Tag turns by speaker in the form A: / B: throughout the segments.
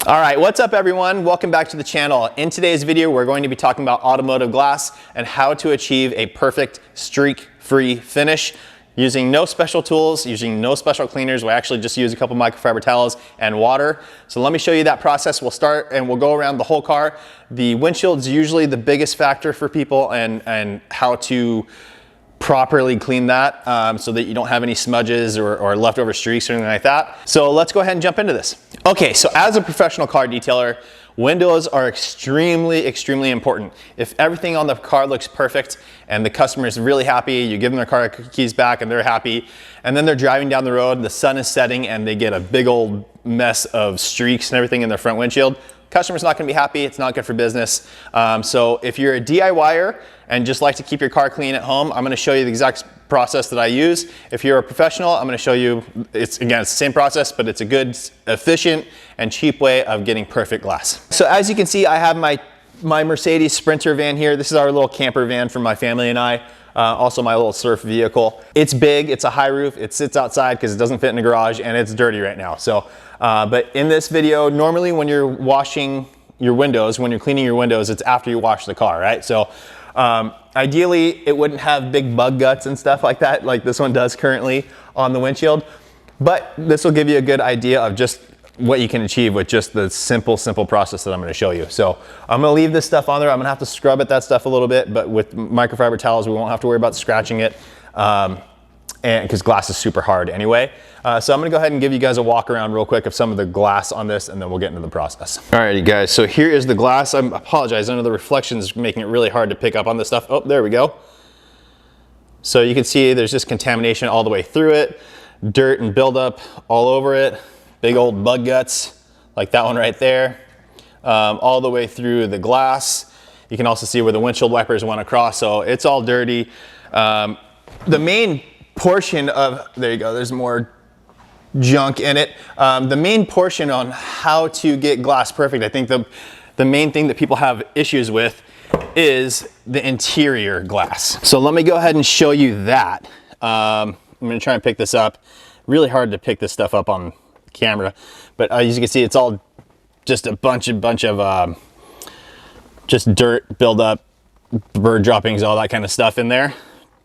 A: All right, what's up everyone? Welcome back to the channel. In today's video, we're going to be talking about automotive glass and how to achieve a perfect streak-free finish using no special tools, using no special cleaners. We actually just use a couple microfiber towels and water. So let me show you that process. We'll start and we'll go around the whole car. The windshield's usually the biggest factor for people and how to properly clean that so that you don't have any smudges or leftover streaks or anything like that. So let's go ahead and jump into this. Okay, so as a professional car detailer, windows are extremely important. If everything on the car looks perfect and the customer is really happy, you give them their car keys back and they're happy, and then they're driving down the road, the sun is setting and they get a big old mess of streaks and everything in their front windshield, customer's not gonna be happy, it's not good for business. So if you're a DIYer and just like to keep your car clean at home, I'm gonna show you the exact process that I use. If you're a professional, I'm gonna show you, it's the same process, but it's a good, efficient, and cheap way of getting perfect glass. So as you can see, I have my Mercedes Sprinter van here. This is our little camper van for my family and I. Also my little surf vehicle. It's big, it's a high roof, it sits outside because it doesn't fit in the garage, and it's dirty right now. So, but in this video, normally when you're washing your windows, when you're cleaning your windows, it's after you wash the car, right? So ideally it wouldn't have big bug guts and stuff like that, like this one does currently on the windshield. But this will give you a good idea of just what you can achieve with just the simple process that I'm going to show you. So I'm going to leave this stuff on there. I'm going to have to scrub at that stuff a little bit, but with microfiber towels, we won't have to worry about scratching it, and because glass is super hard anyway. So I'm going to go ahead and give you guys a walk around real quick of some of the glass on this, and then we'll get into the process. Alrighty guys, so here is the glass. I apologize, I know the reflections making it really hard to pick up on this stuff. Oh, there we go. So you can see there's just contamination all the way through it, dirt and buildup all over it. Big old bug guts, like that one right there, all the way through the glass. You can also see where the windshield wipers went across, so it's all dirty. The main portion of, there you go, there's more junk in it. The main portion on how to get glass perfect, I think the main thing that people have issues with is the interior glass. So let me go ahead and show you that. I'm gonna try and pick this up. Really hard to pick this stuff up on camera, but as you can see, it's all just a bunch of just dirt buildup, bird droppings, all that kind of stuff in there.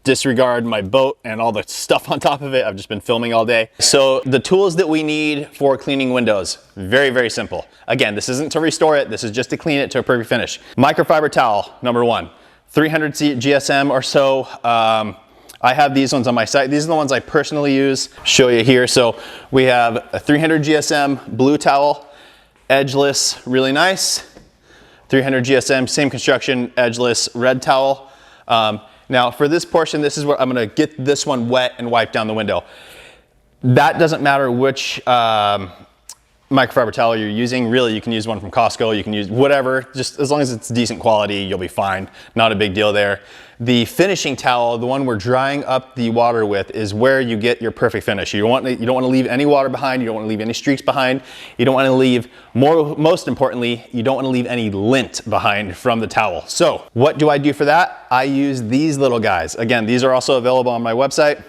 A: Disregard my boat and all the stuff on top of it. I've just been filming all day. So the tools that we need for cleaning windows, very simple. Again, this isn't to restore it, this is just to clean it to a perfect finish. Microfiber towel, number one, 300 GSM or so. I have these ones on my site. These are the ones I personally use. Show you here. So we have a 300 GSM blue towel, edgeless, really nice. 300 GSM, same construction, edgeless red towel. Now for this portion, this is where I'm gonna get this one wet and wipe down the window. That doesn't matter which microfiber towel you're using. Really, you can use one from Costco, you can use whatever, just as long as it's decent quality, you'll be fine. Not a big deal there. The finishing towel, the one we're drying up the water with, is where you get your perfect finish. You don't want to leave any water behind, you don't want to leave any streaks behind, you don't want to leave, most importantly, you don't want to leave any lint behind from the towel. So what do I do for that? I use these little guys. Again, these are also available on my website.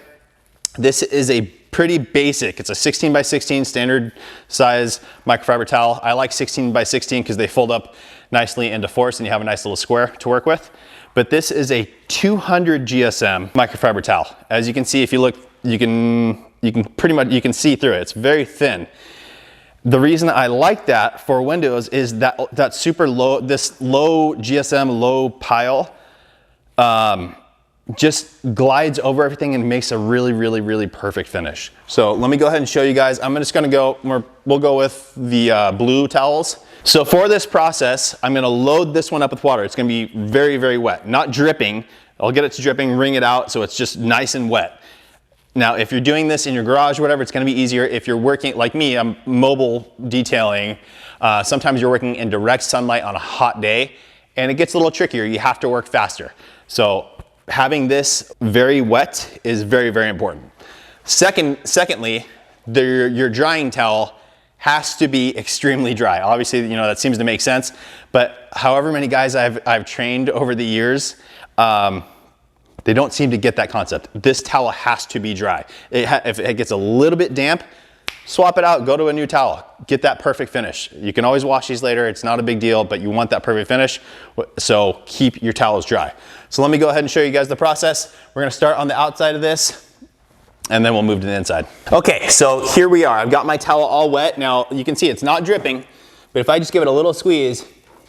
A: This is a pretty basic, it's a 16 by 16 standard size microfiber towel. I like 16 by 16 because they fold up nicely into fours and you have a nice little square to work with. But this is a 200 GSM microfiber towel. As you can see, if you look, you can pretty much, you can see through it. It's very thin. The reason I like that for windows is that super low, this low GSM, low pile, just glides over everything and makes a really perfect finish. So let me go ahead and show you guys. I'm just gonna go, we'll go with the blue towels. So for this process, I'm gonna load this one up with water. It's gonna be very wet, not dripping. I'll get it to dripping, wring it out so it's just nice and wet. Now, if you're doing this in your garage or whatever, it's gonna be easier. If you're working, like me, I'm mobile detailing. Sometimes you're working in direct sunlight on a hot day and it gets a little trickier. You have to work faster. So having this very wet is very important. Secondly, your drying towel has to be extremely dry. Obviously, you know, that seems to make sense, but however many guys I've trained over the years, they don't seem to get that concept. This towel has to be dry. If it gets a little bit damp, swap it out, go to a new towel, get that perfect finish. You can always wash these later, it's not a big deal, but you want that perfect finish, so keep your towels dry. So let me go ahead and show you guys the process. We're gonna start on the outside of this, and then we'll move to the inside. Okay, so here we are. I've got my towel all wet. Now, you can see it's not dripping, but if I just give it a little squeeze,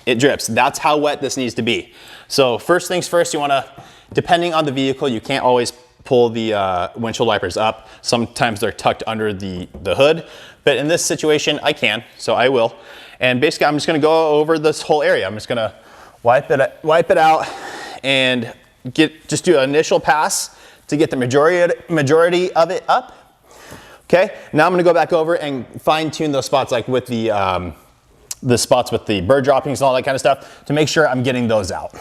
A: it drips. That's how wet this needs to be. So first things first, you wanna, depending on the vehicle, you can't always pull the windshield wipers up. Sometimes they're tucked under the hood, but in this situation, I can, so I will. And basically, I'm just gonna go over this whole area. I'm just gonna wipe it out and just do an initial pass to get the majority of it up. Okay, now I'm gonna go back over and fine tune those spots, like with the spots with the bird droppings and all that kind of stuff, to make sure I'm getting those out.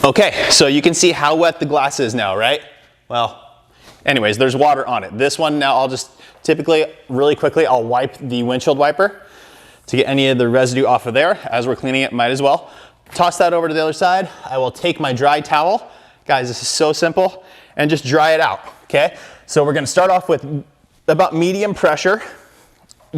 A: Okay, so you can see how wet the glass is now, right? Well, anyways, there's water on it. This one now, I'll just typically, really quickly, I'll wipe the windshield wiper to get any of the residue off of there. As we're cleaning it, might as well. Toss that over to the other side. I will take my dry towel. Guys, this is so simple, and just dry it out, okay? So we're gonna start off with about medium pressure,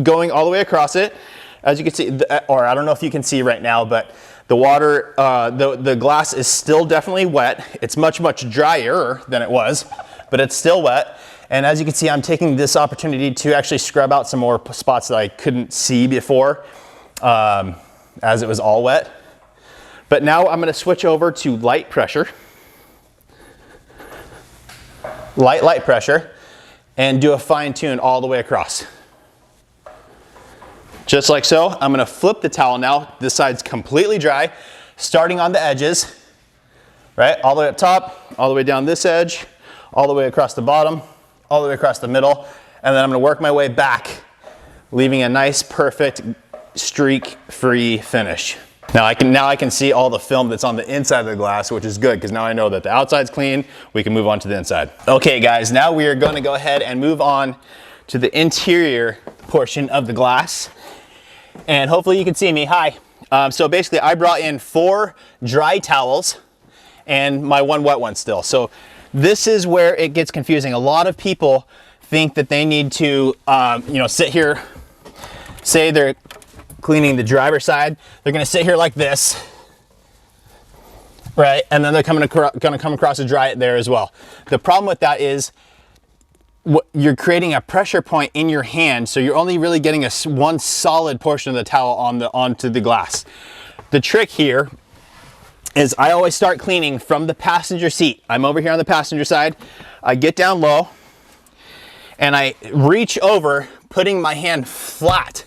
A: going all the way across it. As you can see, or I don't know if you can see right now, but the water, the glass is still definitely wet. It's much, much drier than it was, but it's still wet. And as you can see, I'm taking this opportunity to actually scrub out some more spots that I couldn't see before, as it was all wet. But now I'm gonna switch over to light pressure. Light pressure, and do a fine tune all the way across. Just like so. I'm gonna flip the towel now. This side's completely dry, starting on the edges, right? All the way up top, all the way down this edge, all the way across the bottom, all the way across the middle, and then I'm gonna work my way back, leaving a nice, perfect, streak-free finish. Now I can see all the film that's on the inside of the glass, which is good, because now I know that the outside's clean, we can move on to the inside. Okay guys, now we are gonna go ahead and move on to the interior portion of the glass. And hopefully you can see me. Hi. So basically I brought in 4 dry towels and my 1 wet one still. So this is where it gets confusing. A lot of people think that they need to, sit here, say they're cleaning the driver's side. They're gonna sit here like this, right? And then they're gonna come across to dry it there as well. The problem with that is, you're creating a pressure point in your hand, so you're only really getting one solid portion of the towel onto the glass. The trick here is I always start cleaning from the passenger seat. I'm over here on the passenger side. I get down low and I reach over, putting my hand flat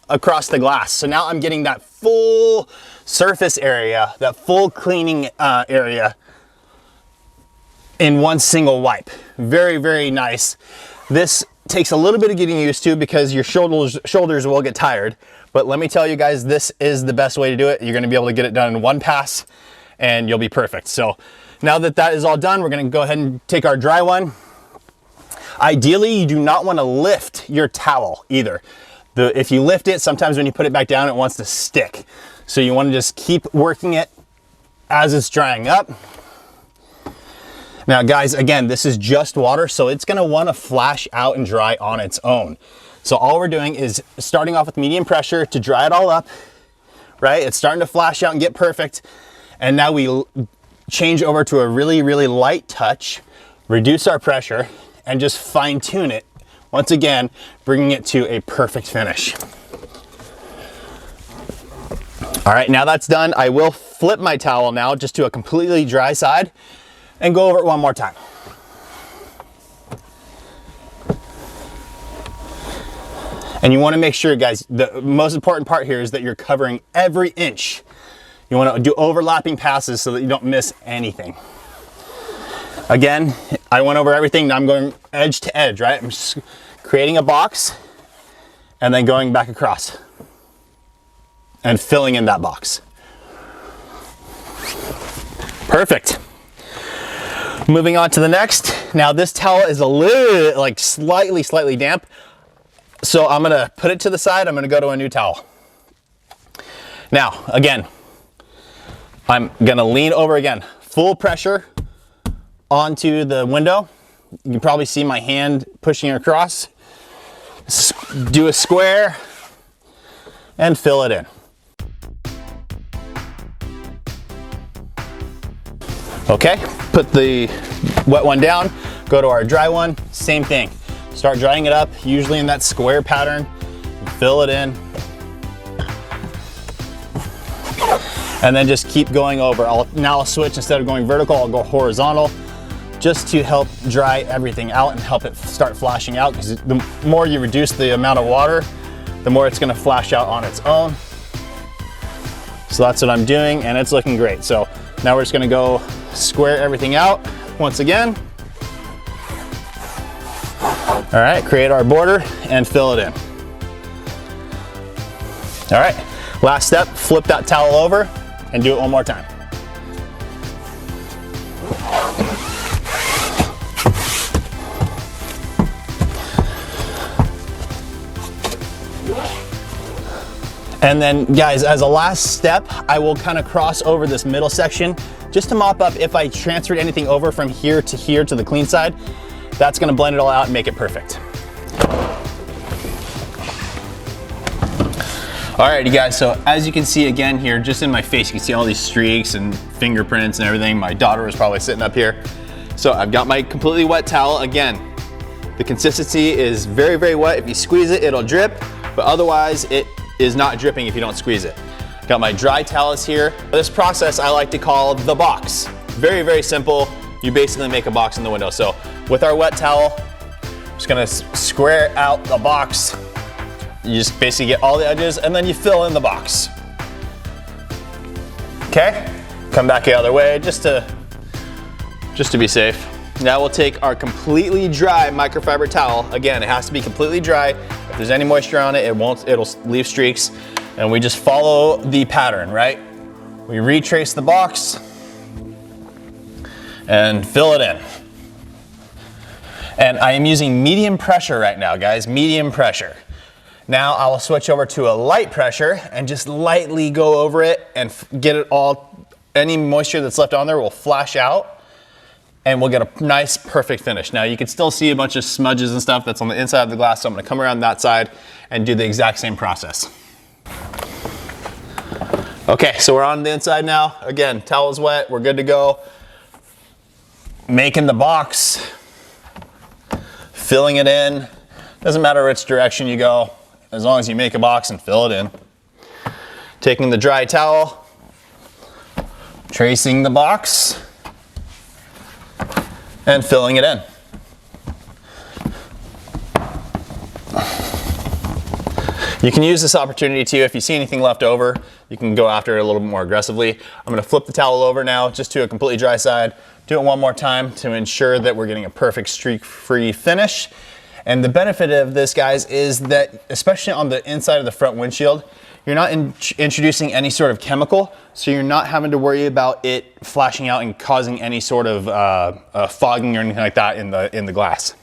A: across the glass. So now I'm getting that full surface area, that full cleaning area in one single wipe. Very, very nice. This takes a little bit of getting used to because your shoulders will get tired. But let me tell you guys, this is the best way to do it. You're gonna be able to get it done in one pass and you'll be perfect. So now that that is all done, we're gonna go ahead and take our dry one. Ideally, you do not wanna lift your towel either. If you lift it, sometimes when you put it back down, it wants to stick. So you wanna just keep working it as it's drying up. Now guys, again, this is just water, so it's gonna wanna flash out and dry on its own. So all we're doing is starting off with medium pressure to dry it all up, right? It's starting to flash out and get perfect. And now we change over to a really, really light touch, reduce our pressure, and just fine tune it. Once again, bringing it to a perfect finish. All right, now that's done. I will flip my towel now just to a completely dry side and go over it one more time. And you want to make sure, guys, the most important part here is that you're covering every inch. You want to do overlapping passes so that you don't miss anything. Again, I went over everything. Now I'm going edge to edge, right? I'm just creating a box and then going back across and filling in that box. Perfect. Moving on to the next. Now this towel is a little, like slightly damp. So I'm gonna put it to the side. I'm gonna go to a new towel. Now, again, I'm gonna lean over again, full pressure onto the window. You can probably see my hand pushing across. do a square and fill it in. Okay, put the wet one down, go to our dry one, same thing. Start drying it up, usually in that square pattern, fill it in. And then just keep going over. Now I'll switch, instead of going vertical, I'll go horizontal, just to help dry everything out and help it start flashing out, because the more you reduce the amount of water, the more it's gonna flash out on its own. So that's what I'm doing, and it's looking great. So now we're just gonna go square everything out once again. All right, create our border and fill it in. All right, last step, flip that towel over and do it one more time. And then guys, as a last step, I will kind of cross over this middle section just to mop up if I transferred anything over from here to the clean side. That's gonna blend it all out and make it perfect. Alrighty guys, so as you can see again here, just in my face, you can see all these streaks and fingerprints and everything. My daughter was probably sitting up here. So I've got my completely wet towel. Again, the consistency is very, very wet. If you squeeze it, it'll drip, but otherwise it is not dripping if you don't squeeze it. Got my dry towels here. This process I like to call the box. Very, very simple. You basically make a box in the window. So with our wet towel, I'm just gonna square out the box. You just basically get all the edges and then you fill in the box. Okay, come back the other way just to be safe. Now we'll take our completely dry microfiber towel. Again, it has to be completely dry. If there's any moisture on it, it'll leave streaks. And we just follow the pattern, right? We retrace the box and fill it in. And I am using medium pressure right now, guys, medium pressure. Now I will switch over to a light pressure and just lightly go over it and get it all, any moisture that's left on there will flash out and we'll get a nice perfect finish. Now you can still see a bunch of smudges and stuff that's on the inside of the glass, so I'm gonna come around that side and do the exact same process. Okay, so we're on the inside now. Again, towel's wet, we're good to go. Making the box, filling it in. Doesn't matter which direction you go, as long as you make a box and fill it in. Taking the dry towel, tracing the box, and filling it in. You can use this opportunity too, if you see anything left over, you can go after it a little bit more aggressively. I'm gonna flip the towel over now, just to a completely dry side. Do it one more time to ensure that we're getting a perfect streak-free finish. And the benefit of this, guys, is that, especially on the inside of the front windshield, you're not introducing any sort of chemical, so you're not having to worry about it flashing out and causing any sort of fogging or anything like that in the glass.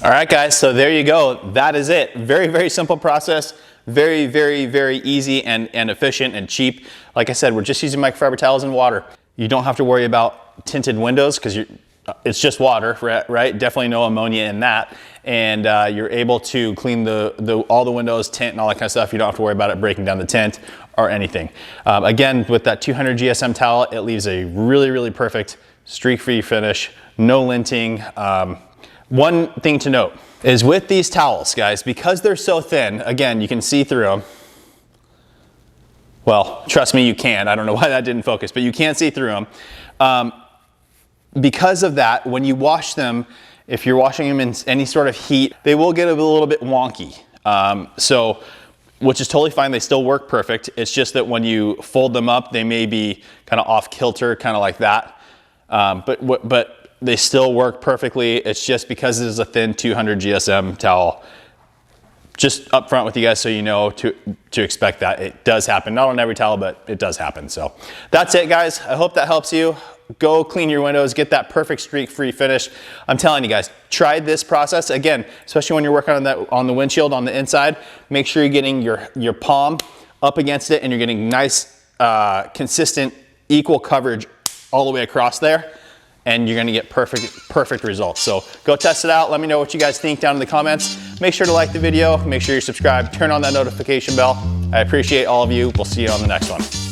A: All right, guys, so there you go. That is it. Very, very simple process. Very, very, very easy and efficient and cheap. Like I said, we're just using microfiber towels and water. You don't have to worry about tinted windows because it's just water, right? Definitely no ammonia in that. And you're able to clean all the windows, tint and all that kind of stuff. You don't have to worry about it breaking down the tint or anything. Again, with that 200 GSM towel, it leaves a really, really perfect streak-free finish, no linting. One thing to note is with these towels, guys, because they're so thin, again, you can see through them. Well, trust me, you can. I don't know why that didn't focus, but you can see through them. Because of that, when you wash them, if you're washing them in any sort of heat, they will get a little bit wonky. Which is totally fine. They still work perfect. It's just that when you fold them up, they may be kind of off kilter, kind of like that. But they still work perfectly. It's just because it is a thin 200 GSM towel. Just up front with you guys so you know to expect that. It does happen. Not on every towel, but it does happen. So that's it, guys. I hope that helps you. Go clean your windows, get that perfect streak-free finish. I'm telling you guys, try this process. Again, especially when you're working on the windshield on the inside, make sure you're getting your palm up against it and you're getting nice, consistent, equal coverage all the way across there. And you're gonna get perfect results. So go test it out. Let me know what you guys think down in the comments. Make sure to like the video, make sure you're subscribed, turn on that notification bell. I appreciate all of you. We'll see you on the next one.